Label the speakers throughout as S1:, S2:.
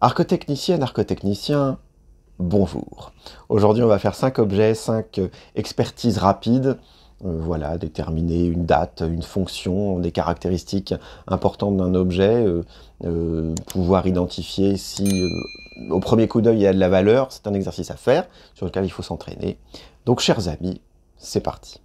S1: Architechnicienne, architecnicien, bonjour. Aujourd'hui, on va faire 5 objets, 5 expertises rapides. Voilà, déterminer une date, une fonction, des caractéristiques importantes d'un objet, pouvoir identifier si au premier coup d'œil il y a de la valeur. C'est un exercice à faire sur lequel il faut s'entraîner. Donc, chers amis, c'est parti.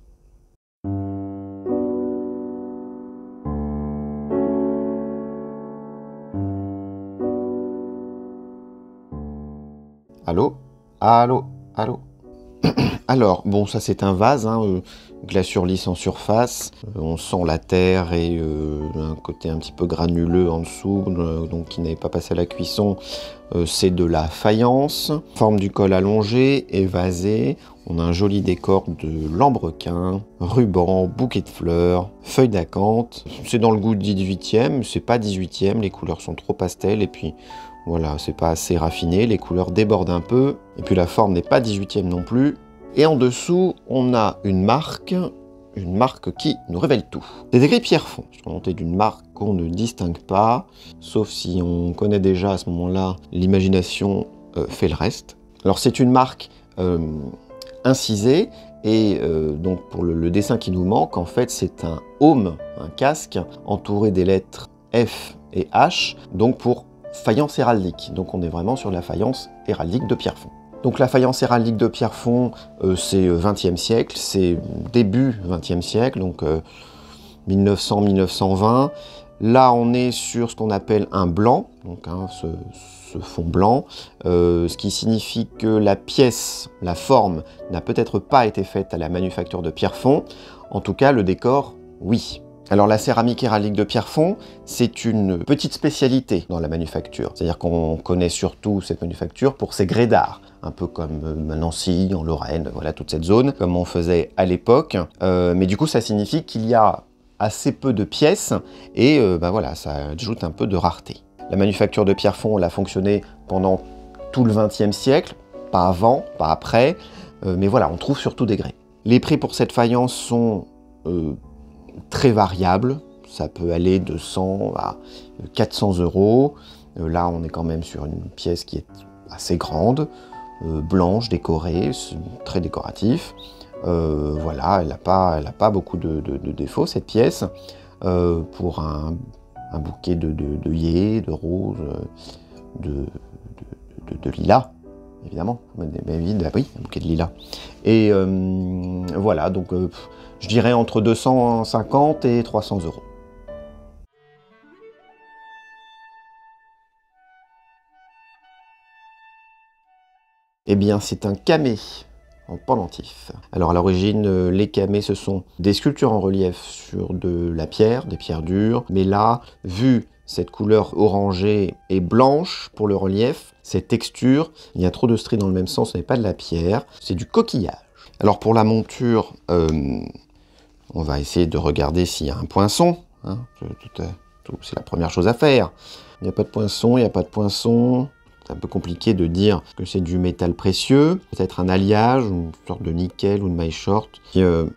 S1: Allô? Allô? Allô? Alors, bon, ça c'est un vase, glaçure lisse en surface. On sent la terre et un côté un petit peu granuleux en dessous, donc qui n'avait pas passé à la cuisson. C'est de la faïence, forme du col allongé, évasé. On a un joli décor de lambrequin, ruban, bouquet de fleurs, feuilles d'acanthe. C'est dans le goût du 18e, c'est pas 18e, les couleurs sont trop pastel et puis voilà, c'est pas assez raffiné, les couleurs débordent un peu. Et puis la forme n'est pas 18e non plus. Et en dessous, on a une marque qui nous révèle tout. C'est écrit Pierrefonds, surmonté d'une marque qu'on ne distingue pas, sauf si on connaît déjà à ce moment-là, l'imagination fait le reste. Alors c'est une marque incisée, et donc pour le dessin qui nous manque, en fait c'est un aume, un casque, entouré des lettres F et H, donc pour faïence héraldique. Donc on est vraiment sur la faïence héraldique de Pierrefonds. Donc la faïence héraldique de Pierrefonds, c'est 20e siècle, c'est début 20e siècle, donc 1900-1920. Là, on est sur ce qu'on appelle un blanc, donc ce fond blanc, ce qui signifie que la pièce, la forme, n'a peut-être pas été faite à la manufacture de Pierrefonds. En tout cas, le décor, oui. Alors la céramique héraldique de Pierrefonds, c'est une petite spécialité dans la manufacture. C'est-à-dire qu'on connaît surtout cette manufacture pour ses grès d'art, un peu comme Nancy, en Lorraine, voilà toute cette zone, comme on faisait à l'époque. Mais du coup, ça signifie qu'il y a assez peu de pièces et voilà, ça ajoute un peu de rareté. La manufacture de Pierrefonds, elle a fonctionné pendant tout le XXe siècle, pas avant, pas après, mais voilà, on trouve surtout des grès. Les prix pour cette faïence sont très variable, ça peut aller de 100 à 400 euros. Là, on est quand même sur une pièce qui est assez grande, blanche, décorée, très décoratif. Voilà, elle n'a pas beaucoup de défauts, cette pièce. Pour un bouquet d'œillets, de roses, de lilas, évidemment. Mais oui, un bouquet de lilas. Et voilà, donc je dirais entre 250 et 300 euros. Eh bien, c'est un camée en pendentif. Alors à l'origine, les camées, ce sont des sculptures en relief sur de la pierre, des pierres dures. Mais là, vu cette couleur orangée et blanche pour le relief, cette texture, il y a trop de stries dans le même sens, ce n'est pas de la pierre, c'est du coquillage. Alors pour la monture, on va essayer de regarder s'il y a un poinçon. Hein. C'est la première chose à faire. Il n'y a pas de poinçon, il n'y a pas de poinçon. C'est un peu compliqué de dire que c'est du métal précieux. Peut-être un alliage, une sorte de nickel ou de maille short.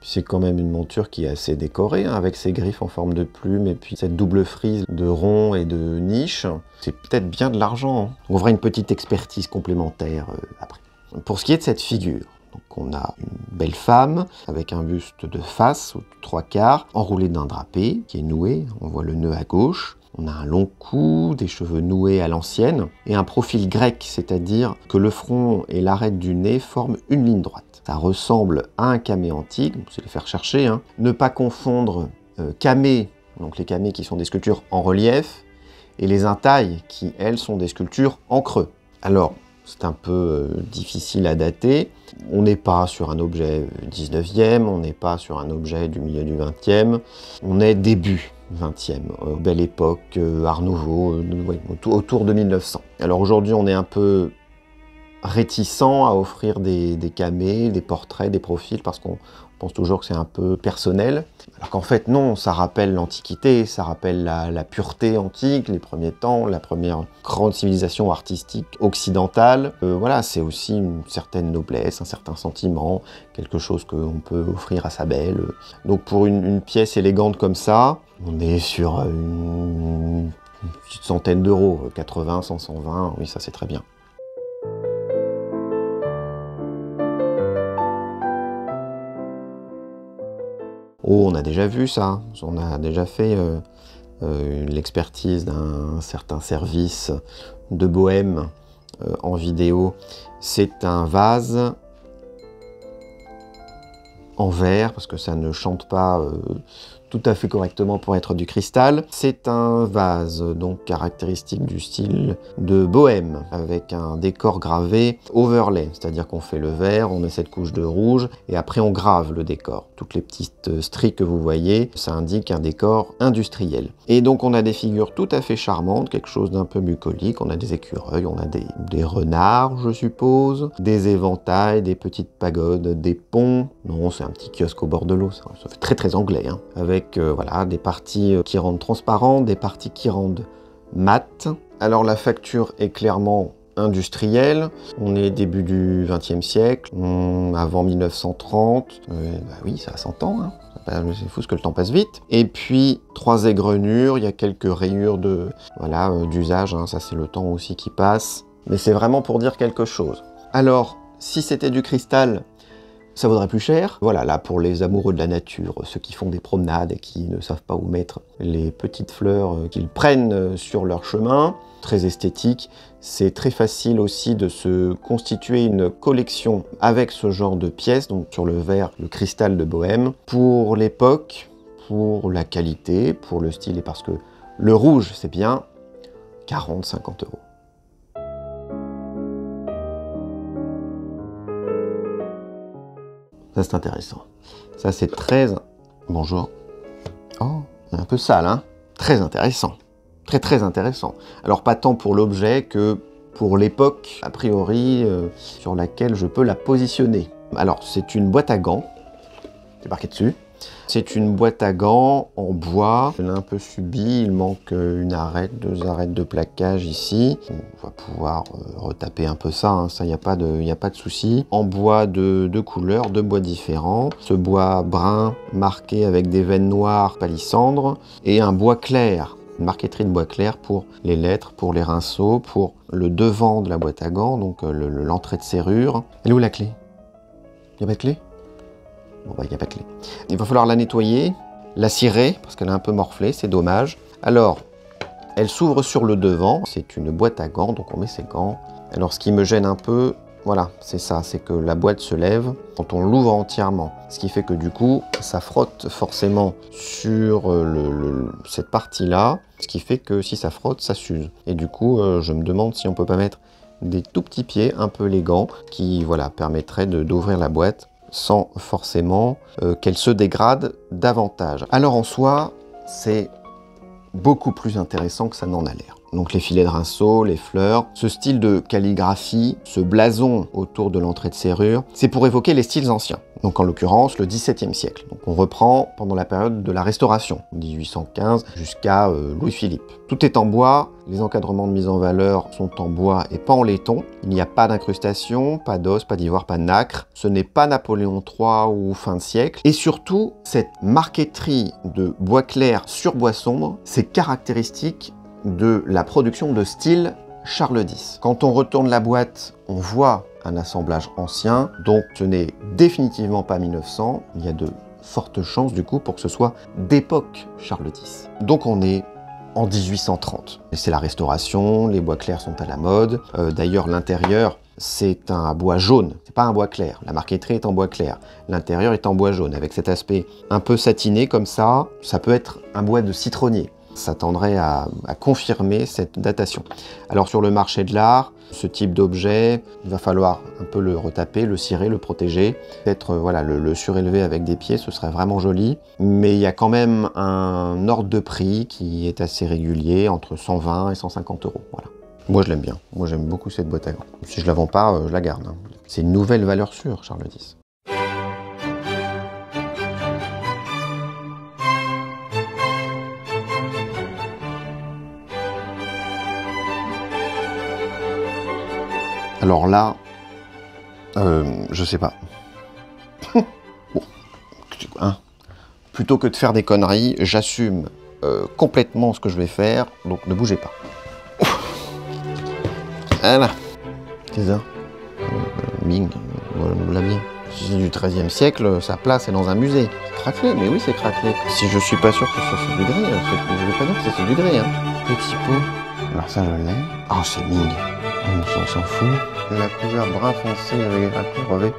S1: C'est quand même une monture qui est assez décorée, hein, avec ses griffes en forme de plume et puis cette double frise de rond et de niche. C'est peut-être bien de l'argent. Hein. On fera une petite expertise complémentaire après. Pour ce qui est de cette figure, donc on a une belle femme avec un buste de face aux 3/4, enroulé d'un drapé qui est noué. On voit le nœud à gauche. On a un long cou, des cheveux noués à l'ancienne et un profil grec, c'est-à-dire que le front et l'arête du nez forment une ligne droite. Ça ressemble à un camée antique, c'est les faire chercher. Hein. Ne pas confondre camée, donc les camées qui sont des sculptures en relief, et les intailles qui, elles, sont des sculptures en creux. Alors, c'est un peu difficile à dater. On n'est pas sur un objet 19e, on n'est pas sur un objet du milieu du 20e, on est début 20e, belle époque, Art Nouveau, autour de 1900. Alors aujourd'hui, on est un peu réticent à offrir des camées, des portraits, des profils, parce qu'on pense toujours que c'est un peu personnel. Alors qu'en fait, non, ça rappelle l'Antiquité, ça rappelle la pureté antique, les premiers temps, la première grande civilisation artistique occidentale. Voilà, c'est aussi une certaine noblesse, un certain sentiment, quelque chose qu'on peut offrir à sa belle. Donc pour une pièce élégante comme ça, on est sur une une petite centaine d'euros, 80, 100, 120, oui, ça c'est très bien. Oh, on a déjà vu ça, on a déjà fait l'expertise d'un certain service de bohème en vidéo. C'est un vase en verre, parce que ça ne chante pas tout à fait correctement pour être du cristal. C'est un vase donc caractéristique du style de bohème, avec un décor gravé overlay, c'est-à-dire qu'on fait le vert, on met cette couche de rouge, et après on grave le décor. Toutes les petites stries que vous voyez, ça indique un décor industriel. Et donc on a des figures tout à fait charmantes, quelque chose d'un peu bucolique, on a des écureuils, on a des renards, je suppose, des éventails, des petites pagodes, des ponts. Non, c'est un petit kiosque au bord de l'eau, ça fait très très anglais, hein, avec voilà, des parties qui rendent transparentes, des parties qui rendent mates. Alors la facture est clairement industrielle, on est début du XXe siècle, avant 1930, bah oui, ça a 100 ans, hein. C'est fou ce que le temps passe vite. Et puis 3 égrenures, il y a quelques rayures de voilà d'usage, hein, ça c'est le temps aussi qui passe, mais c'est vraiment pour dire quelque chose. Alors, si c'était du cristal, ça vaudrait plus cher. Voilà, là pour les amoureux de la nature, ceux qui font des promenades et qui ne savent pas où mettre les petites fleurs qu'ils prennent sur leur chemin, très esthétique. C'est très facile aussi de se constituer une collection avec ce genre de pièces, donc sur le verre, le cristal de bohème, pour l'époque, pour la qualité, pour le style et parce que le rouge c'est bien, 40-50 euros. Ça, c'est intéressant. Ça, c'est très... Bonjour. Oh, un peu sale, hein? Très intéressant. Très, très intéressant. Alors, pas tant pour l'objet que pour l'époque, a priori, sur laquelle je peux la positionner. Alors, c'est une boîte à gants. C'est marqué dessus. C'est une boîte à gants en bois. Elle a un peu subi, il manque une arête, 2 arêtes de plaquage ici. On va pouvoir retaper un peu ça, hein. Ça, il n'y a pas de souci. En bois de couleurs, 2 bois différents. Ce bois brun marqué avec des veines noires palissandre et un bois clair. Une marqueterie de bois clair pour les lettres, pour les rinceaux, pour le devant de la boîte à gants, donc l'entrée de serrure. Elle est où la clé? Il n'y a pas de clé? Bon bah il n'y a pas de clé. Il va falloir la nettoyer, la cirer, parce qu'elle est un peu morflée, c'est dommage. Alors, elle s'ouvre sur le devant, c'est une boîte à gants, donc on met ses gants. Alors ce qui me gêne un peu, voilà, c'est ça, c'est que la boîte se lève quand on l'ouvre entièrement. Ce qui fait que du coup, ça frotte forcément sur cette partie-là, ce qui fait que si ça frotte, ça s'use. Et du coup, je me demande si on peut pas mettre des tout petits pieds, un peu élégants, qui voilà, permettraient d'ouvrir la boîte sans forcément qu'elle se dégrade davantage. Alors en soi, c'est beaucoup plus intéressant que ça n'en a l'air. Donc les filets de rinceaux, les fleurs, ce style de calligraphie, ce blason autour de l'entrée de serrure, c'est pour évoquer les styles anciens. Donc en l'occurrence le XVIIe siècle. Donc on reprend pendant la période de la Restauration, 1815 jusqu'à Louis-Philippe. Tout est en bois, les encadrements de mise en valeur sont en bois et pas en laiton. Il n'y a pas d'incrustation, pas d'os, pas d'ivoire, pas de nacre. Ce n'est pas Napoléon III ou fin de siècle. Et surtout, cette marqueterie de bois clair sur bois sombre, c'est caractéristique de la production de style Charles X. Quand on retourne la boîte, on voit un assemblage ancien, donc ce n'est définitivement pas 1900, il y a de fortes chances du coup pour que ce soit d'époque Charles X. Donc on est en 1830. C'est la Restauration, les bois clairs sont à la mode, d'ailleurs l'intérieur c'est un bois jaune, c'est pas un bois clair, la marqueterie est en bois clair, l'intérieur est en bois jaune, avec cet aspect un peu satiné comme ça peut être un bois de citronnier. Ça tendrait à confirmer cette datation. Alors sur le marché de l'art, ce type d'objet, il va falloir un peu le retaper, le cirer, le protéger. Peut-être voilà, le surélever avec des pieds, ce serait vraiment joli. Mais il y a quand même un ordre de prix qui est assez régulier, entre 120 et 150 euros. Voilà. Moi je l'aime bien, moi j'aime beaucoup cette boîte à gants. Si je la vends pas, je la garde. C'est une nouvelle valeur sûre, Charles X. Alors là, je sais pas. Bon, hein. Plutôt que de faire des conneries, j'assume complètement ce que je vais faire, donc ne bougez pas. Voilà. C'est ça. Ming, voilà bien. Si c'est du XIIIe siècle, sa place est dans un musée. Craquelé, mais oui c'est craquelé. Si je suis pas sûr que ce soit du grès, en fait, je vais pas dire que c'est du grès. Hein. Petit pot. Alors ça je l'ai. Ah c'est Ming. On s'en fout. La couleur brun foncé avec les gravures revêt.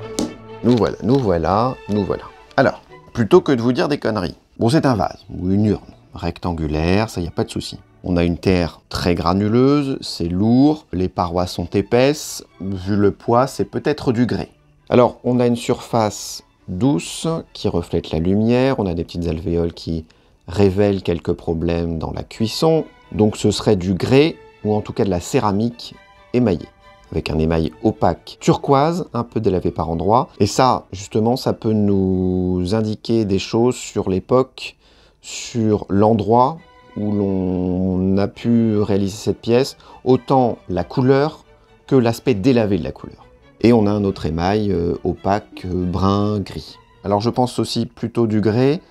S1: Nous voilà, nous voilà, nous voilà. Alors, plutôt que de vous dire des conneries. Bon c'est un vase, ou une urne, rectangulaire, ça y a pas de souci. On a une terre très granuleuse, c'est lourd, les parois sont épaisses, vu le poids, c'est peut-être du grès. Alors, on a une surface douce qui reflète la lumière, on a des petites alvéoles qui révèlent quelques problèmes dans la cuisson, donc ce serait du grès, ou en tout cas de la céramique émaillée, avec un émail opaque turquoise, un peu délavé par endroits, et ça, justement, ça peut nous indiquer des choses sur l'époque, sur l'endroit où l'on a pu réaliser cette pièce, autant la couleur que l'aspect délavé de la couleur. Et on a un autre émail opaque, brun, gris. Alors je pense aussi plutôt du grès.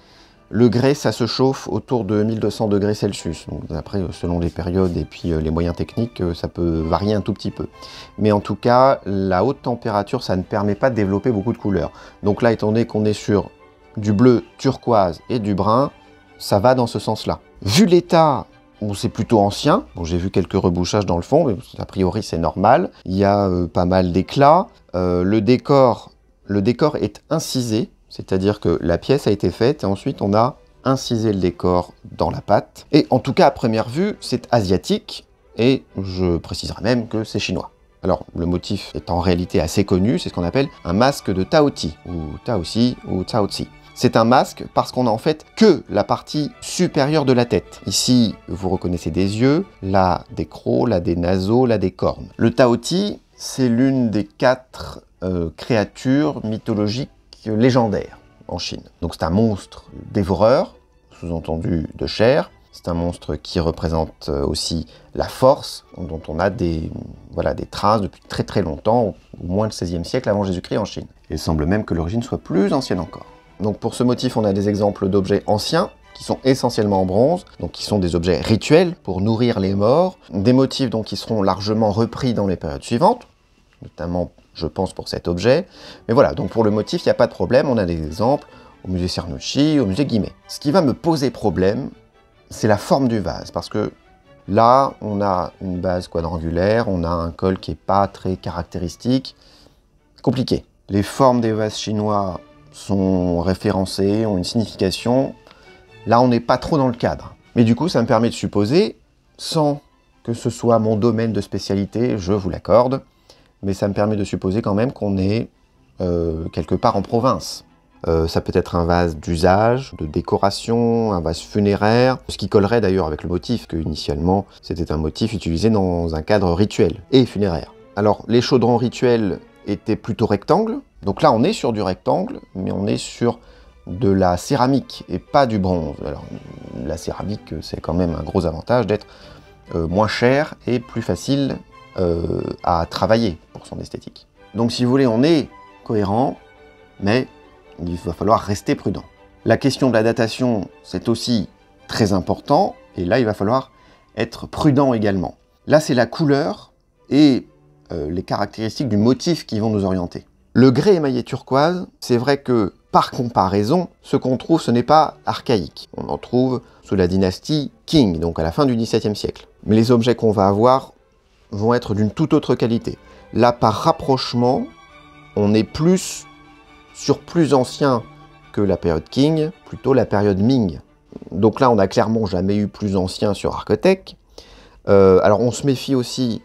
S1: Le grès, ça se chauffe autour de 1200 degrés Celsius. Donc après, selon les périodes et puis les moyens techniques, ça peut varier un tout petit peu. Mais en tout cas, la haute température, ça ne permet pas de développer beaucoup de couleurs. Donc là, étant donné qu'on est sur du bleu turquoise et du brun, ça va dans ce sens-là. Vu l'état où c'est plutôt ancien, bon, j'ai vu quelques rebouchages dans le fond, mais a priori c'est normal, il y a pas mal d'éclats, le décor est incisé, c'est-à-dire que la pièce a été faite et ensuite on a incisé le décor dans la pâte. Et en tout cas à première vue, c'est asiatique et je préciserai même que c'est chinois. Alors le motif est en réalité assez connu, c'est ce qu'on appelle un masque de Taoti, ou Taoxi, ou Taozi. C'est un masque parce qu'on a en fait que la partie supérieure de la tête. Ici, vous reconnaissez des yeux, là des crocs, là des naseaux, là des cornes. Le Taoti, c'est l'une des 4 créatures mythologiques légendaires en Chine. Donc c'est un monstre dévoreur, sous-entendu de chair. C'est un monstre qui représente aussi la force, dont on a des traces depuis très très longtemps, au moins le XVIe siècle avant Jésus-Christ en Chine. Il semble même que l'origine soit plus ancienne encore. Donc pour ce motif, on a des exemples d'objets anciens, qui sont essentiellement en bronze, donc qui sont des objets rituels pour nourrir les morts, des motifs donc qui seront largement repris dans les périodes suivantes, notamment je pense pour cet objet. Mais voilà, donc pour le motif, il n'y a pas de problème, on a des exemples au musée Cernouchi, au musée Guimet. Ce qui va me poser problème, c'est la forme du vase, parce que là, on a une base quadrangulaire, on a un col qui n'est pas très caractéristique, compliqué. Les formes des vases chinois sont référencées, ont une signification. Là, on n'est pas trop dans le cadre. Mais du coup, ça me permet de supposer, sans que ce soit mon domaine de spécialité, je vous l'accorde, mais ça me permet de supposer quand même qu'on est quelque part en province. Ça peut être un vase d'usage, de décoration, un vase funéraire, ce qui collerait d'ailleurs avec le motif, que initialement c'était un motif utilisé dans un cadre rituel et funéraire. Alors les chaudrons rituels étaient plutôt rectangles, donc là on est sur du rectangle, mais on est sur de la céramique et pas du bronze. Alors la céramique, c'est quand même un gros avantage d'être moins cher et plus facile à travailler pour son esthétique. Donc si vous voulez, on est cohérent, mais il va falloir rester prudent. La question de la datation, c'est aussi très important, et là, il va falloir être prudent également. Là, c'est la couleur et les caractéristiques du motif qui vont nous orienter. Le grès émaillé turquoise, c'est vrai que, par comparaison, ce qu'on trouve, ce n'est pas archaïque. On en trouve sous la dynastie Qing, donc à la fin du XVIIe siècle. Mais les objets qu'on va avoir vont être d'une toute autre qualité. Là, par rapprochement, on est plus sur plus ancien que la période Qing, plutôt la période Ming. Donc là, on n'a clairement jamais eu plus ancien sur Arcotech. Alors on se méfie aussi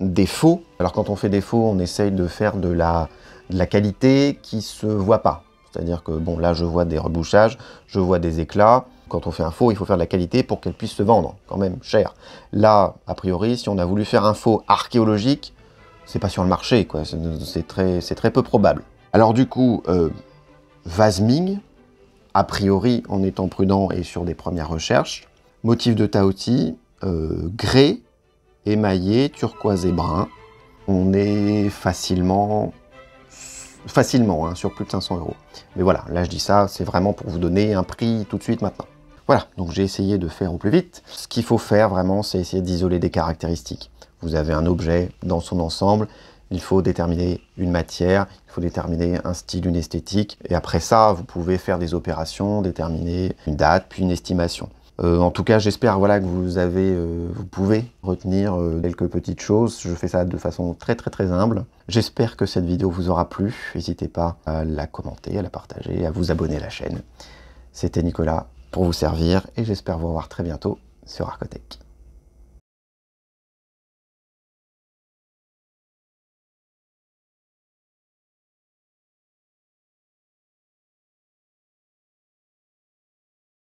S1: des faux. Alors quand on fait des faux, on essaye de faire de la qualité qui se voit pas. C'est-à-dire que, bon, là je vois des rebouchages, je vois des éclats. Quand on fait un faux, il faut faire de la qualité pour qu'elle puisse se vendre, quand même cher. Là, a priori, si on a voulu faire un faux archéologique, c'est pas sur le marché, quoi. C'est très peu probable. Alors du coup, vase Ming, a priori en étant prudent et sur des premières recherches, motif de Taoti, grès, émaillé, turquoise et brun. On est facilement hein, sur plus de 500 €. Mais voilà, là je dis ça, c'est vraiment pour vous donner un prix tout de suite maintenant. Voilà, donc j'ai essayé de faire au plus vite. Ce qu'il faut faire vraiment, c'est essayer d'isoler des caractéristiques. Vous avez un objet dans son ensemble, il faut déterminer une matière, il faut déterminer un style, une esthétique, et après ça, vous pouvez faire des opérations, déterminer une date, puis une estimation. En tout cas, j'espère voilà, que vous pouvez retenir quelques petites choses. Je fais ça de façon très humble. J'espère que cette vidéo vous aura plu. N'hésitez pas à la commenter, à la partager, à vous abonner à la chaîne. C'était Nicolas pour vous servir et j'espère vous revoir très bientôt sur Arcotech.